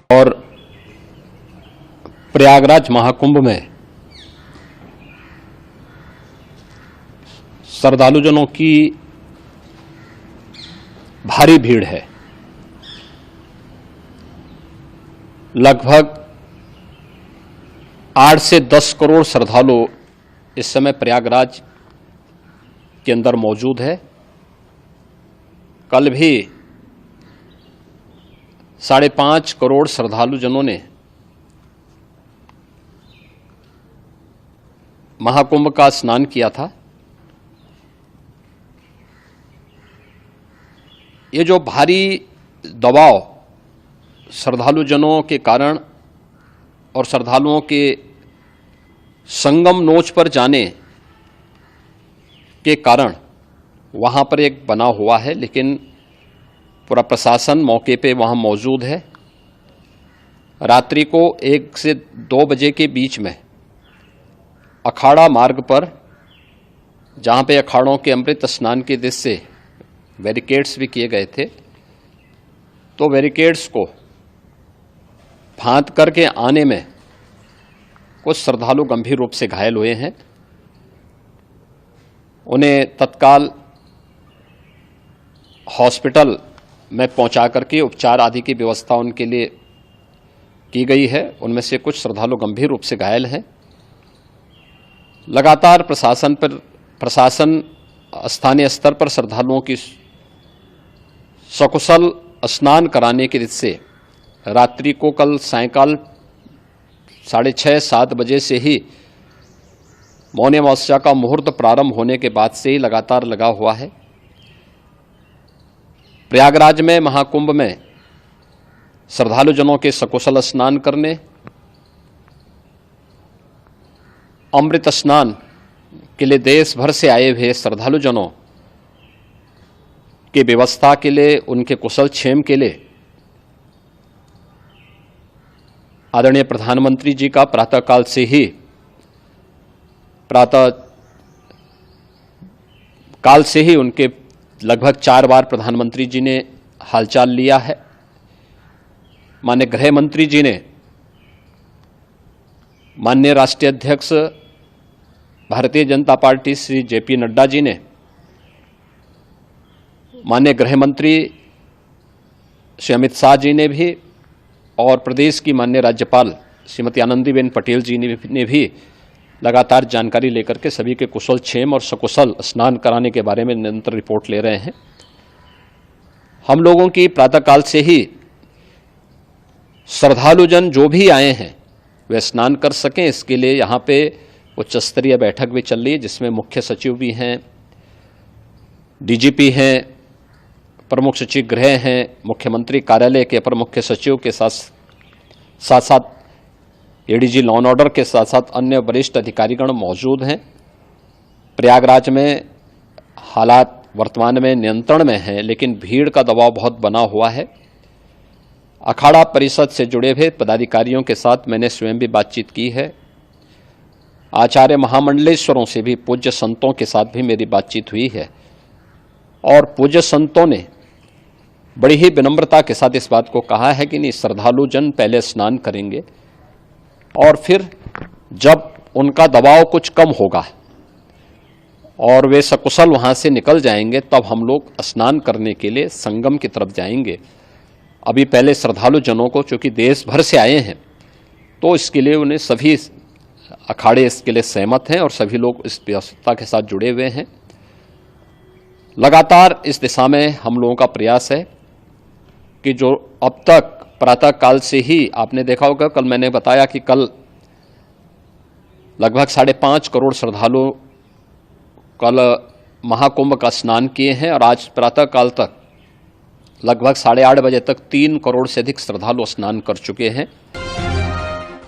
और प्रयागराज महाकुंभ में श्रद्धालुजनों की भारी भीड़ है। लगभग 8 से 10 करोड़ श्रद्धालु इस समय प्रयागराज के अंदर मौजूद है। कल भी 5.5 करोड़ श्रद्धालुजनों ने महाकुंभ का स्नान किया था। ये जो भारी दबाव श्रद्धालुजनों के कारण और श्रद्धालुओं के संगम नोच पर जाने के कारण वहां पर एक बना हुआ है, लेकिन पूरा प्रशासन मौके पे वहां मौजूद है। रात्रि को 1 से 2 बजे के बीच में अखाड़ा मार्ग पर, जहां पे अखाड़ों के अमृत स्नान के दृश्य से बैरिकेड्स भी किए गए थे, तो बैरिकेड्स को फांद करके आने में कुछ श्रद्धालु गंभीर रूप से घायल हुए हैं। उन्हें तत्काल हॉस्पिटल में पहुंचा करके उपचार आदि की व्यवस्था उनके लिए की गई है। उनमें से कुछ श्रद्धालु गंभीर रूप से घायल हैं। लगातार प्रशासन स्थानीय स्तर पर श्रद्धालुओं की सकुशल स्नान कराने के दृष्टि से रात्रि को कल सायंकाल 6:30-7 बजे से ही मौनी अमावस्या का मुहूर्त प्रारंभ होने के बाद से ही लगातार लगा हुआ है। प्रयागराज में महाकुंभ में श्रद्धालुजनों के सकुशल स्नान करने, अमृत स्नान के लिए देश भर से आए हुए श्रद्धालुजनों की व्यवस्था के लिए, उनके कुशल क्षेम के लिए आदरणीय प्रधानमंत्री जी का प्रातःकाल से ही उनके लगभग 4 बार प्रधानमंत्री जी ने हालचाल लिया है। माननीय गृह मंत्री जी ने, माननीय राष्ट्रीय अध्यक्ष भारतीय जनता पार्टी श्री जेपी नड्डा जी ने, माननीय गृह मंत्री श्री अमित शाह जी ने भी, और प्रदेश की माननीय राज्यपाल श्रीमती आनंदीबेन पटेल जी ने भी लगातार जानकारी लेकर के सभी के कुशल क्षेम और सकुशल स्नान कराने के बारे में निरंतर रिपोर्ट ले रहे हैं। हम लोगों की प्रातःकाल से ही श्रद्धालुजन जो भी आए हैं वे स्नान कर सकें, इसके लिए यहाँ पे उच्च स्तरीय बैठक भी चल रही है, जिसमें मुख्य सचिव भी हैं, डीजीपी हैं, प्रमुख सचिव गृह हैं, मुख्यमंत्री कार्यालय के अपर मुख्य सचिव के साथ साथ एडीजी लॉ एंड ऑर्डर के साथ साथ अन्य वरिष्ठ अधिकारीगण मौजूद हैं। प्रयागराज में हालात वर्तमान में नियंत्रण में हैं, लेकिन भीड़ का दबाव बहुत बना हुआ है। अखाड़ा परिषद से जुड़े हुए पदाधिकारियों के साथ मैंने स्वयं भी बातचीत की है। आचार्य महामंडलेश्वरों से भी, पूज्य संतों के साथ भी मेरी बातचीत हुई है, और पूज्य संतों ने बड़ी ही विनम्रता के साथ इस बात को कहा है कि नहीं, श्रद्धालुजन पहले स्नान करेंगे और फिर जब उनका दबाव कुछ कम होगा और वे सकुशल वहां से निकल जाएंगे, तब हम लोग स्नान करने के लिए संगम की तरफ जाएंगे। अभी पहले श्रद्धालुजनों को, चूंकि देश भर से आए हैं, तो इसके लिए उन्हें सभी अखाड़े इसके लिए सहमत हैं और सभी लोग इस व्यवस्था के साथ जुड़े हुए हैं। लगातार इस दिशा में हम लोगों का प्रयास है कि जो अब तक प्रातःकाल से ही आपने देखा होगा, कल मैंने बताया कि कल लगभग 5.5 करोड़ श्रद्धालु कल महाकुंभ का स्नान किए हैं, और आज प्रातःकाल तक लगभग 8:30 बजे तक 3 करोड़ से अधिक श्रद्धालु स्नान कर चुके हैं।